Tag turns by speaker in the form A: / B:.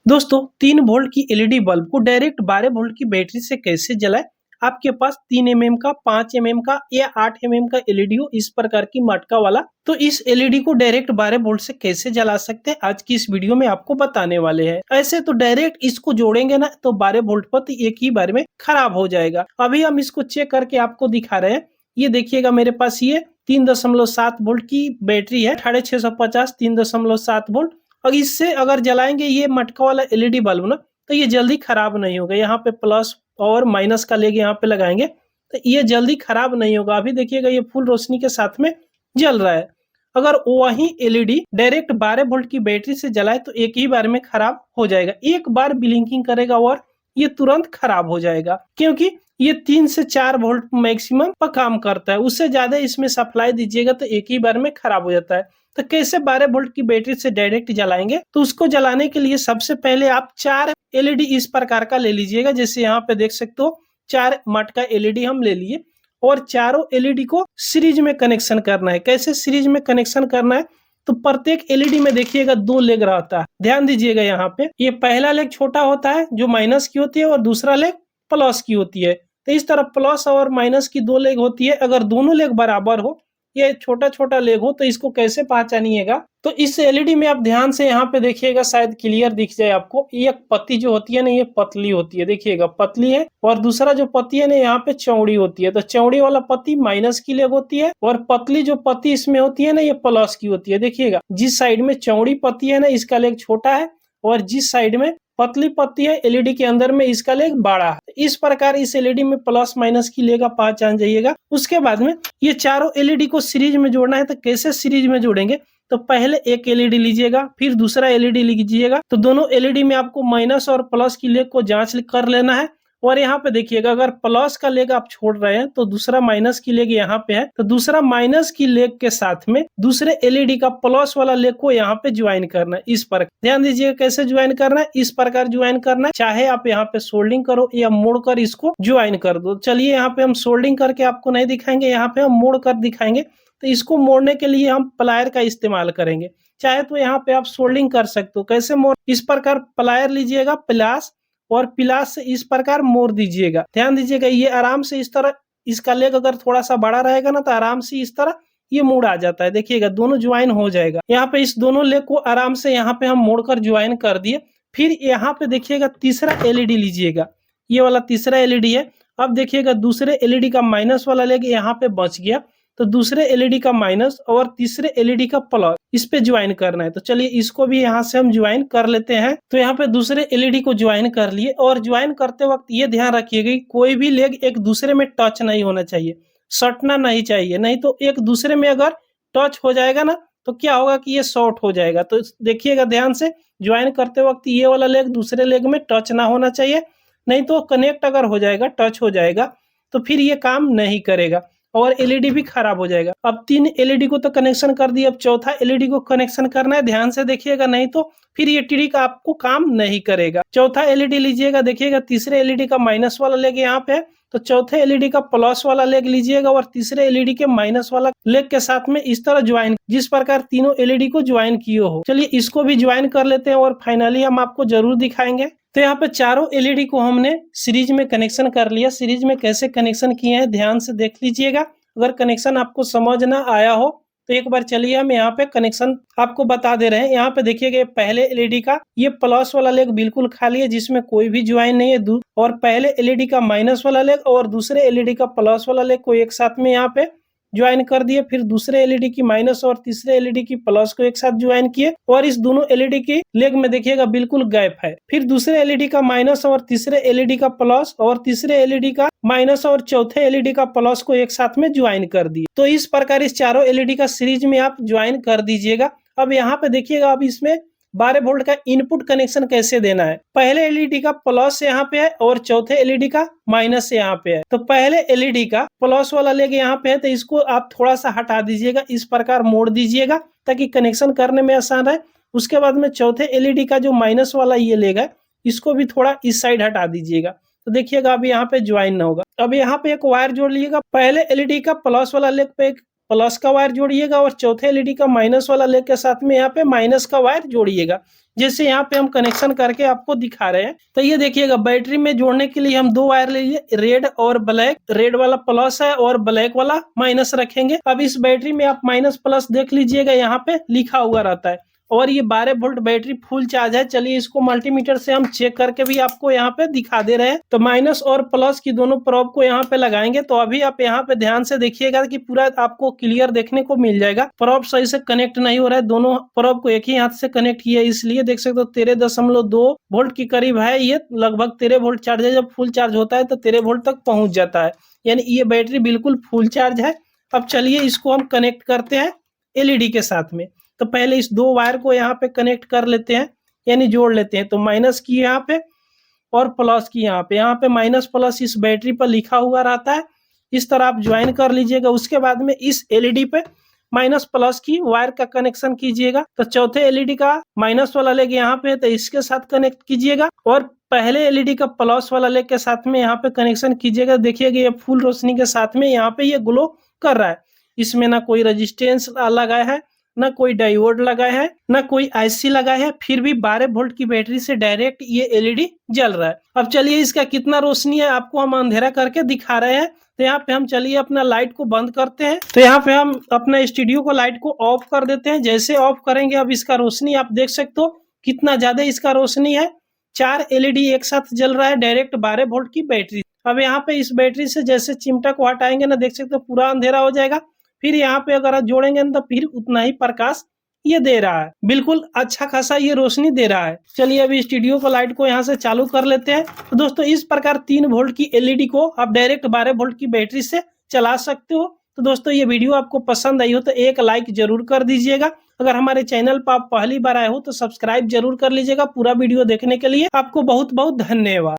A: दोस्तों 3 वोल्ट की LED bulb को डायरेक्ट 12 वोल्ट की बैटरी से कैसे जलाएं। आपके पास 3 एमएम का, 5 एमएम का या 8 एमएम का एलईडी हो, इस प्रकार की मटका वाला, तो इस एलईडी को डायरेक्ट 12 वोल्ट से कैसे जला सकते हैं आज की इस वीडियो में आपको बताने वाले हैं। ऐसे तो डायरेक्ट इसको जोड़ेंगे ना तो 12 वोल्ट पर तो एक ही बार में खराब हो जाएगा। अभी हम इसको चेक करके आपको दिखा रहे हैं। ये देखिएगा, मेरे पास ये 3.7 वोल्ट की बैटरी है, 650 3.7 वोल्ट। और इससे अगर जलाएंगे ये मटका वाला एलईडी बल्ब ना, तो ये जल्दी खराब नहीं होगा। यहाँ पे प्लस और माइनस का लेके यहाँ पे लगाएंगे तो ये जल्दी खराब नहीं होगा। अभी देखिएगा ये फुल रोशनी के साथ में जल रहा है। अगर वही एलईडी डायरेक्ट 12 वोल्ट की बैटरी से जलाए तो एक ही बार में खराब हो जाएगा। एक बार ब्लिंकिंग करेगा और ये तुरंत खराब हो जाएगा, क्योंकि ये 3 से 4 वोल्ट मैक्सिमम पर काम करता है। उससे ज्यादा इसमें सप्लाई दीजिएगा तो एक ही बार में खराब हो जाता है। तो कैसे 12 वोल्ट की बैटरी से डायरेक्ट जलाएंगे, तो उसको जलाने के लिए सबसे पहले आप 4 एलईडी इस प्रकार का ले लीजिएगा। जैसे यहाँ पे देख सकते हो 4 मटका एलईडी हम ले लिए और चारों एलईडी को सीरीज में कनेक्शन करना है। कैसे सीरीज में कनेक्शन करना है, तो प्रत्येक एलईडी में देखिएगा 2 लेग रहता है। ध्यान दीजिएगा, यहाँ पे ये पहला लेग छोटा होता है जो माइनस की होती है और दूसरा लेग प्लस की होती है। तो इस तरह प्लस और माइनस की 2 लेग होती है। अगर दोनों लेग बराबर हो, ये छोटा छोटा लेग हो, तो इसको कैसे पहचानिएगा, तो इस एलईडी में आप ध्यान से यहाँ पे देखिएगा, शायद क्लियर दिख जाए आपको। एक पत्ती जो होती है ना, ये पतली होती है, देखिएगा पतली है। और दूसरा जो पत्ती है ना, यहाँ पे चौड़ी होती है। तो चौड़ी वाला पत्ती माइनस की लेग होती है और पतली जो पत्ती इसमें होती है ना, ये प्लस की होती है। देखिएगा, जिस साइड में चौड़ी पत्ती है ना, इसका लेग छोटा है, और जिस साइड में पतली पत्ती है एलईडी के अंदर में, इसका लेग बड़ा है। इस प्रकार इस एलईडी में प्लस माइनस की लेग आप पहचान जाइएगा। उसके बाद में ये चारों एलईडी को सीरीज में जोड़ना है। तो कैसे सीरीज में जोड़ेंगे, तो पहले एक एलईडी लीजिएगा, फिर दूसरा एलईडी लीजिएगा। तो दोनों एलईडी में आपको माइनस और प्लस की लेग को जांच कर लेना है। और यहाँ पे देखिएगा, अगर प्लस का लेग आप छोड़ रहे हैं तो दूसरा माइनस की लेग यहाँ पे है, तो दूसरा माइनस की लेग के साथ में दूसरे एलईडी का प्लस वाला लेग को यहाँ पे ज्वाइन करना है। इस पर ध्यान दीजिएगा कैसे ज्वाइन करना है। इस प्रकार ज्वाइन करना है, चाहे आप यहाँ पे सोल्डिंग करो या मोड़कर इसको ज्वाइन कर दो। चलिए, यहाँ पे हम सोल्डिंग करके आपको नहीं दिखाएंगे, यहाँ पे हम मोड़ कर दिखाएंगे। तो इसको मोड़ने के लिए हम प्लायर का इस्तेमाल करेंगे। चाहे तो यहाँ पे आप सोल्डिंग कर सकते हो। कैसे मोड़, इस प्रकार प्लायर लीजिएगा प्लास, और पिलास से इस प्रकार मोड़ दीजिएगा। ध्यान दीजिएगा, ये आराम से इस तरह, इसका लेग अगर थोड़ा सा बड़ा रहेगा ना, तो आराम से इस तरह ये मोड़ आ जाता है। देखिएगा, दोनों ज्वाइन हो जाएगा। यहाँ पे इस दोनों लेग को आराम से यहाँ पे हम मोड़कर ज्वाइन कर दिए। फिर यहाँ पे देखिएगा तीसरा एलईडी लीजिएगा, ये वाला तीसरा एलईडी है। अब देखिएगा, दूसरे एलईडी का माइनस वाला लेग यहाँ पे बच गया, तो दूसरे एलईडी का माइनस और तीसरे एलईडी का प्लस इस पे ज्वाइन करना है। तो चलिए, इसको भी यहाँ से हम ज्वाइन कर लेते हैं। तो यहाँ पे दूसरे एलईडी को ज्वाइन कर लिए, और ज्वाइन करते वक्त ये ध्यान रखिएगा कि कोई भी लेग एक दूसरे में टच नहीं होना चाहिए, सटना नहीं चाहिए। नहीं तो एक दूसरे में अगर टच हो जाएगा ना, तो क्या होगा कि ये शॉर्ट हो जाएगा। तो देखिएगा ध्यान से, ज्वाइन करते वक्त ये वाला लेग दूसरे लेग में टच ना होना चाहिए, नहीं तो कनेक्ट अगर हो जाएगा, टच हो जाएगा, तो फिर ये काम नहीं करेगा और एलईडी भी खराब हो जाएगा। अब 3 एलईडी को तो कनेक्शन कर दिया, अब चौथा एलईडी को कनेक्शन करना है। ध्यान से देखिएगा, नहीं तो फिर ये ट्रिक आपको काम नहीं करेगा। चौथा एलईडी लीजिएगा, देखिएगा तीसरे एलईडी का माइनस वाला लेग यहाँ पे है, तो चौथे एलईडी का प्लस वाला लेग लीजिएगा और तीसरे एलईडी के माइनस वाला लेग के साथ में इस तरह ज्वाइन, जिस प्रकार तीनों एलईडी को ज्वाइन किए हो। चलिए, इसको भी ज्वाइन कर लेते हैं और फाइनली हम आपको जरूर दिखाएंगे। तो यहाँ पे चारों एलईडी को हमने सीरीज में कनेक्शन कर लिया। सीरीज में कैसे कनेक्शन किए हैं ध्यान से देख लीजिएगा। अगर कनेक्शन आपको समझ ना आया हो तो एक बार चलिए हम यहाँ पे कनेक्शन आपको बता दे रहे हैं। यहाँ पे देखिएगा, पहले एलईडी का ये प्लस वाला लेग बिल्कुल खाली है, जिसमें कोई भी ज्वाइन नहीं है। और पहले एलईडी का माइनस वाला लेग और दूसरे एलईडी का प्लस वाला लेग को एक साथ में यहाँ पे ज्वाइन कर दिए। फिर दूसरे एलईडी की माइनस और तीसरे एलईडी की प्लस को एक साथ ज्वाइन किए, और इस दोनों एलईडी की लेग में देखिएगा बिल्कुल गैप है। फिर दूसरे एलईडी का माइनस और तीसरे एलईडी का प्लस और तीसरे एलईडी का माइनस और चौथे एलईडी का प्लस को एक साथ में ज्वाइन कर दिए। तो इस प्रकार इस चारों एलईडी का सीरीज में आप ज्वाइन कर दीजिएगा। अब यहाँ पे देखिएगा, अब इसमें 12 वोल्ट का इनपुट कनेक्शन कैसे देना है। पहले एलईडी का प्लस यहाँ पे है और चौथे एलईडी का माइनस यहाँ पे है। तो पहले एलईडी का प्लस वाला लेग यहाँ पे है, तो इसको आप थोड़ा सा हटा दीजिएगा, इस प्रकार मोड़ दीजिएगा ताकि कनेक्शन करने में आसान है। उसके बाद में चौथे एलईडी का जो माइनस वाला ये लेग है, इसको भी थोड़ा इस साइड हटा दीजिएगा। तो देखिएगा, अभी यहाँ पे ज्वाइन ना होगा। अब यहाँ पे एक वायर जोड़ लीजिएगा। पहले एलईडी का प्लस वाला लेग पे एक प्लस का वायर जोड़िएगा और चौथे एलईडी का माइनस वाला लेग के साथ में यहाँ पे माइनस का वायर जोड़िएगा। जैसे यहाँ पे हम कनेक्शन करके आपको दिखा रहे हैं। तो ये देखिएगा, बैटरी में जोड़ने के लिए हम 2 वायर लिए, रेड और ब्लैक। रेड वाला प्लस है और ब्लैक वाला माइनस रखेंगे। अब इस बैटरी में आप माइनस प्लस देख लीजिएगा, यहाँ पे लिखा हुआ रहता है और ये 12 वोल्ट बैटरी फुल चार्ज है। चलिए इसको मल्टीमीटर से हम चेक करके भी आपको यहाँ पे दिखा दे रहे हैं। तो माइनस और प्लस की दोनों प्रोब को यहाँ पे लगाएंगे। तो अभी आप यहाँ पे ध्यान से देखिएगा कि पूरा आपको क्लियर देखने को मिल जाएगा। प्रोब सही से कनेक्ट नहीं हो रहा है, दोनों प्रोब को एक ही हाथ से कनेक्ट किया, इसलिए देख सकते हो 13.2 वोल्ट के करीब है। ये लगभग 13 वोल्ट चार्ज है। जब फुल चार्ज होता है तो 13 वोल्ट तक पहुंच जाता है, यानी ये बैटरी बिल्कुल फुल चार्ज है। अब चलिए इसको हम कनेक्ट करते हैं एलईडी के साथ में। तो पहले इस 2 वायर को यहाँ पे कनेक्ट कर लेते हैं, यानी जोड़ लेते हैं। तो माइनस की यहाँ पे और प्लस की यहाँ पे माइनस प्लस इस बैटरी पर लिखा हुआ रहता है। इस तरह आप ज्वाइन कर लीजिएगा। उसके बाद में इस एलईडी पे माइनस प्लस की वायर का कनेक्शन कीजिएगा। तो चौथे एलईडी का माइनस वाला लेग यहाँ पे है, तो इसके साथ कनेक्ट कीजिएगा और पहले एलईडी का प्लस वाला लेग के साथ में यहाँ पे कनेक्शन कीजिएगा। देखिएगा ये फुल रोशनी के साथ में यहाँ पे ये ग्लो कर रहा है। इसमें ना कोई रेजिस्टेंस लगा है, ना कोई डायोड लगा है, ना कोई आईसी लगा है, फिर भी 12 वोल्ट की बैटरी से डायरेक्ट ये एलईडी जल रहा है। अब चलिए इसका कितना रोशनी है आपको हम अंधेरा करके दिखा रहे हैं। तो यहाँ पे हम चलिए अपना लाइट को बंद करते हैं। तो यहाँ पे हम अपना स्टूडियो को लाइट को ऑफ कर देते हैं। जैसे ऑफ करेंगे अब इसका रोशनी आप देख सकते हो कितना ज्यादा इसका रोशनी है। 4 एलईडी एक साथ जल रहा है डायरेक्ट 12 वोल्ट की बैटरी। अब यहाँ पे इस बैटरी से जैसे चिमटा को हटाएंगे ना, देख सकते हो पूरा अंधेरा हो जाएगा। फिर यहाँ पे अगर आप जोड़ेंगे तो फिर उतना ही प्रकाश ये दे रहा है, बिल्कुल अच्छा खासा ये रोशनी दे रहा है। चलिए अभी स्टूडियो को लाइट को यहाँ से चालू कर लेते हैं। तो दोस्तों इस प्रकार 3 वोल्ट की एलईडी को आप डायरेक्ट 12 वोल्ट की बैटरी से चला सकते हो। तो दोस्तों ये वीडियो आपको पसंद आई हो तो एक लाइक जरूर कर दीजिएगा। अगर हमारे चैनल पर आप पहली बार आए हो तो सब्सक्राइब जरूर कर लीजिएगा। पूरा वीडियो देखने के लिए आपको बहुत बहुत धन्यवाद।